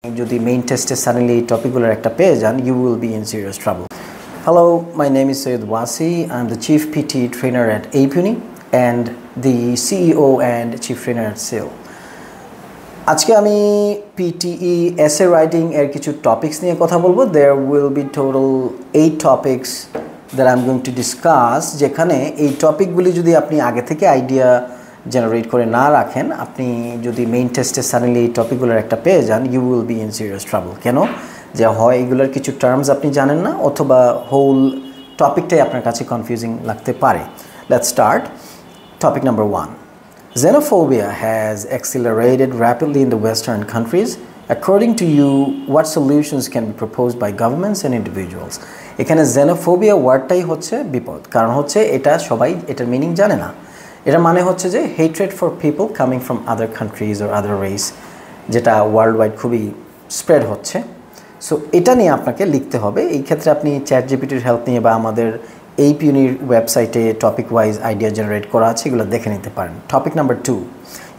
যদি main test suddenly topic-গুলোর একটা পেয়ে যান, you will be in serious trouble. Hello, my name is Syed Wasi. I'm the Chief PT Trainer at APUNI and the CEO and Chief Trainer at SAIL. আজকে আমি PTE essay writing এর কিছু topics নিয়ে কথা বলবো. There will be total 8 topics that I'm going to discuss. যেখানে এই টপিকগুলি যদি আপনি আগে থেকে আইডিয়া জেনারেট করে না রাখেন, আপনি যদি মেইন টেস্টে সাডেনলি এই টপিকগুলোর একটা পেয়ে যান, you will be in serious trouble. কেন? যে হয় এগুলোর কিছু টার্মস আপনি জানেন না, অথবা হোল টপিকটাই আপনার কাছে কনফিউজিং লাগতে পারে। Let's start. Topic number 1. Xenophobia has accelerated rapidly in the Western countries. According to you, what solutions can be proposed by governments and individuals? এখানে xenophobia ওয়ার্ডটাই হচ্ছে বিপদ, কারণ হচ্ছে এটা সবাই এটার মিনিং জানে না। এটা মানে হচ্ছে যে hatred for people coming from other countries or other race, যেটা ওয়ার্ল্ড ওয়াইড খুবই স্প্রেড হচ্ছে। সো এটা নিয়ে আপনাকে লিখতে হবে। এই ক্ষেত্রে আপনি চ্যাট জিপিটির হেল্প নিয়ে বা আমাদের APUNIর ওয়েবসাইটে টপিক ওয়াইজ আইডিয়া জেনারেট করা আছে, এগুলো দেখে নিতে পারেন। Topic number 2.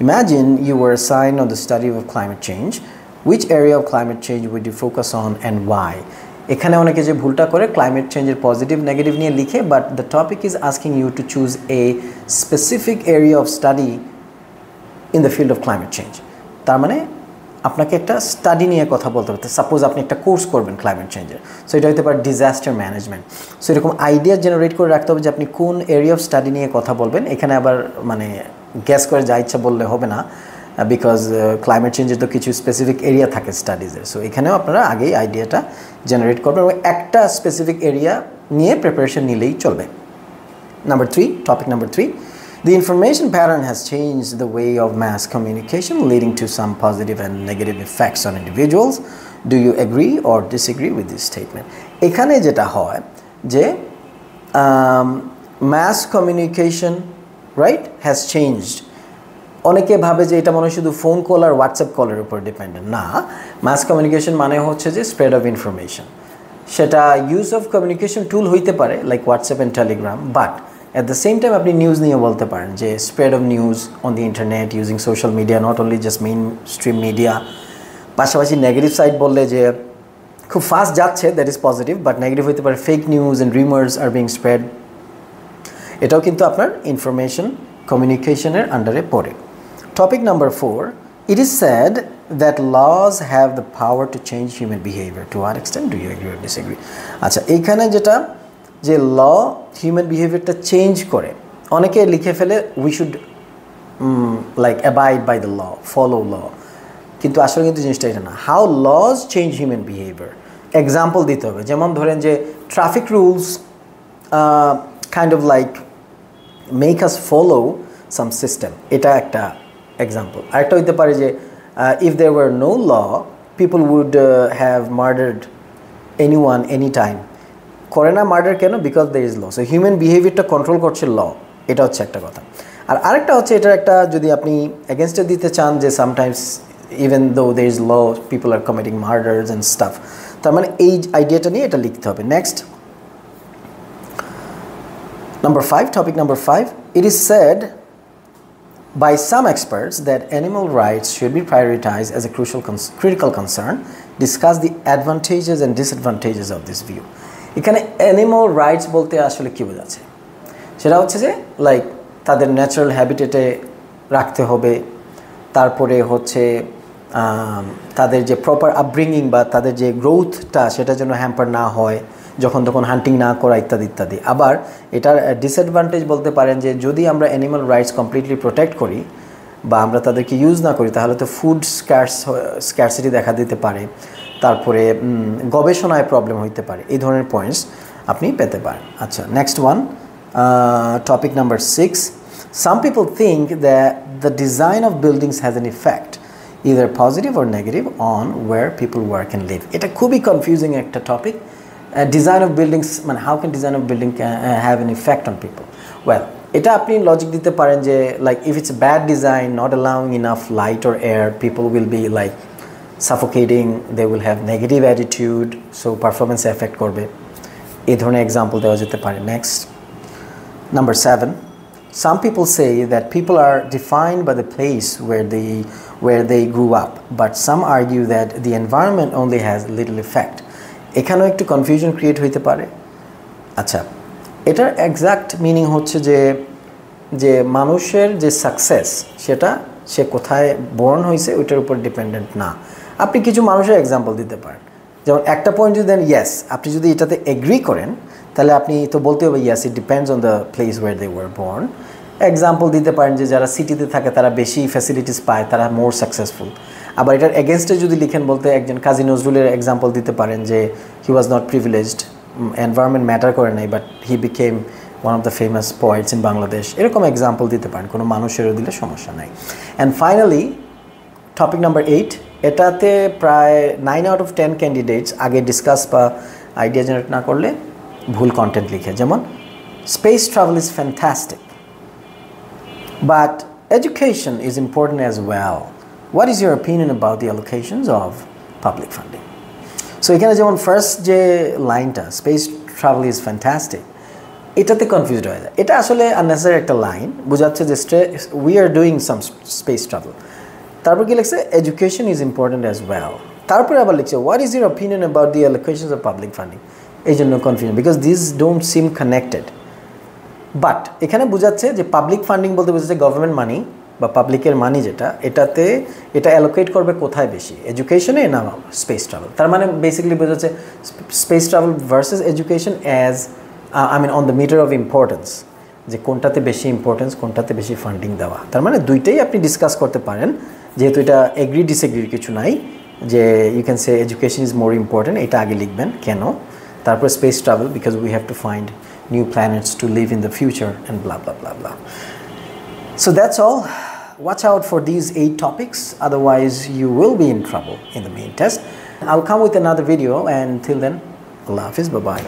Imagine you were assigned on the study of climate change. Which area of climate change would you focus on and why? এখানে অনেকে যে ভুলটা করে ক্লাইমেট চেঞ্জের পজিটিভ নেগেটিভ নিয়ে লিখে, but the topic is asking you to choose a specific area of study in the field of climate change. তার মানে আপনাকে একটা স্টাডি নিয়ে কথা বলতে হবে। সাপোজ আপনি একটা কোর্স করবেন ক্লাইমেট চেঞ্জের, সো এটা হতে পারে ডিজাস্টার ম্যানেজমেন্ট। সো এরকম আইডিয়া জেনারেট করে রাখতে হবে যে আপনি কোন এরিয়া অফ স্টাডি নিয়ে কথা বলবেন। এখানে আবার মানে গ্যাস করে যা ইচ্ছা বললে হবে না, বিকজ ক্লাইমেট চেঞ্জের তো কিছু স্পেসিফিক এরিয়া থাকে স্টাডিজের। সো এখানেও আপনারা আগেই আইডিয়াটা জেনারেট করবেন এবং একটা স্পেসিফিক এরিয়া নিয়ে প্রিপারেশন নিলেই চলবে। Number 3, topic number 3. The information pattern has changed the way of mass communication, leading to some positive and negative effects on individuals. Do you agree or disagree with this statement? এখানে যেটা হয় যে mass communication, right, has changed. অনেকে ভাবে যে এটা মনে হয় শুধু ফোন কল আর হোয়াটসঅ্যাপ কলের উপর ডিপেন্ডেন্ট। না, মাস কমিউনিকেশন মানে হচ্ছে যে স্প্রেড অফ ইনফরমেশন। সেটা ইউজ অফ কমিউনিকেশন টুল হইতে পারে like WhatsApp and Telegram, but at the same time আপনি নিউজ নিয়ে বলতে পারেন যে spread of news on the internet using social media, not only just main stream media. পাশাপাশি negative side বললে যে খুব ফাস্ট যাচ্ছে, that is positive, but negative হইতে পারে fake news and রিমার্স are being spread. এটাও কিন্তু আপনার ইনফরমেশন কমিউনিকেশনের আন্ডারে পড়ে। Topic number 4. It is said that laws have the power to change human behavior. To what extent do you agree or disagree? আচ্ছা, এইখানে যেটা যে ল হিউম্যান বিহেভিয়ারটা চেঞ্জ করে, অনেকে লিখে ফেলে we should like abide by the law, follow law, কিন্তু আসলে কিন্তু জিনিসটা এটা না। How laws change human behaviour, example দিতে হবে। যেমন ধরেন যে traffic rules kind of like make us follow some system, এটা একটা এক্সাম্পল। আরেকটা হইতে পারে যে if there were no law, people would have murdered anyone any time. করে না মার্ডার কেন? Because there is law. So human বিহেভিয়ারটা control করছে ল, এটা হচ্ছে একটা কথা। আর আরেকটা হচ্ছে এটার একটা, যদি আপনি এগেনস্টে দিতে চান যে sometimes even though there is law people are committing murders and stuff, তার মানে এই আইডিয়াটা নিয়ে এটা লিখতে হবে। Next, number 5, topic number 5. It is said by some experts that animal rights should be prioritized as a critical concern. Discuss the advantages and disadvantages of this view. এখানে animal rights বলতে আসলে কী বোঝাচ্ছে? সেটা হচ্ছে যে লাইক তাদের natural হ্যাবিটেটে রাখতে হবে, তারপরে হচ্ছে তাদের যে প্রপার আপব্রিঙ্গিং বা তাদের যে গ্রোথটা সেটা যেন হ্যাম্পার না হয়, যখন তখন হান্টিং না করা, ইত্যাদি ইত্যাদি। আবার এটার ডিসঅ্যাডভান্টেজ বলতে পারেন যে যদি আমরা অ্যানিমাল রাইটস কমপ্লিটলি প্রোটেক্ট করি বা আমরা তাদেরকে ইউজ না করি, তাহলে তো ফুড স্ক্যারসিটি দেখা দিতে পারে, তারপরে গবেষণায় প্রবলেম হইতে পারে। এই ধরনের পয়েন্টস আপনি পেতে পারেন। আচ্ছা, next one, topic number 6. Some people think that the design of buildings has an effect, either positive or negative, on where people work and live. এটা খুবই কনফিউজিং একটা টপিক। ডিজাইন অফ বিল্ডিংস মানে how can design of building have an effect on people? Well, এটা আপনি logic দিতে পারেন যে like if it's bad design, not allowing enough light or air, people will be like suffocating, they will have negative attitude, so পারফরমেন্সে effect করবে। এই ধরনের example দেওয়া যেতে পারে। Next, number 7. some people say that people are defined by the place where they grew up, but some argue that the environment only has little effect. এখানেও একটু confusion create হইতে পারে। আচ্ছা, এটার এক্সাক্ট মিনিং হচ্ছে যে মানুষের যে সাকসেস সেটা সে কোথায় বর্ন হয়েছে ওইটার উপর ডিপেন্ডেন্ট না। আপনি কিছু মানুষের এক্সাম্পল দিতে পারেন, যেমন একটা পয়েন্ট যদি দেন ইয়েস, আপনি যদি এটাতে এগ্রি করেন তাহলে আপনি তো বলতে হবে yes it depends on the place where they were born. Example দিতে পারেন যে যারা সিটিতে থাকে তারা বেশি ফ্যাসিলিটিস পায়, তারা মোর সাকসেসফুল। আবার এটার এগেনস্টে যদি লিখেন বলতে একজন কাজী নজরুলের এক্সাম্পল দিতে পারেন যে he was not privileged, environment matter করে নাই, but he became one of the famous poets in Bangladesh. এরকম এক্সাম্পল দিতে পারেন, কোনো মানুষেরও দিলে সমস্যা নাই। অ্যান্ড ফাইনালি টপিক নাম্বার 8, এটাতে প্রায় 9 out of 10 ক্যান্ডিডেটস আগে ডিসকাস বা আইডিয়া জেনারেট না করলে ভুল কন্টেন্ট লিখে, যেমন space travel is fantastic but education is important as well. What is your opinion about the allocations of public funding? So এখানে যেমন ফার্স্ট যে লাইনটা স্পেস ট্রাভেল ইজ ফ্যান্টাস্টিক, এটাতে কনফিউজড হয়ে যায়। এটা আসলে আননেসেসারি একটা লাইন, বোঝাচ্ছে যে we are doing some space travel. তারপর কি লিখছে education is important as well, তারপরে আবার লিখছে what is your opinion about the allocations of public funding. এই জন্য confusion, because this don't SIM connected. But এখানে বোঝাচ্ছে যে পাবলিক ফান্ডিং বলতে বোঝাচ্ছে গভর্নমেন্ট মানি বা পাবলিকের মানি যেটা, এটা অ্যালোকেট করবে কোথায় বেশি, এডুকেশনে না স্পেস ট্রাভেল। তার মানে বেসিক্যালি বোঝাচ্ছে space travel versus education as on the matter of importance, যে কোনটাতে বেশি ইম্পর্টেন্স, কোনটাতে বেশি ফান্ডিং দেওয়া। তার মানে দুইটাই আপনি ডিসকাস করতে পারেন, যেহেতু এটা এগ্রি ডিসএগ্রির কিছু নাই, যে you can say education is more important, এটা আগে লিখবেন কেন, তারপর space travel because we have to find new planets to live in the future and blah blah blah blah. So that's all. Watch out for these 8 topics, otherwise you will be in trouble in the main test. I'll come with another video, and till then, Allah Hafiz, bye bye.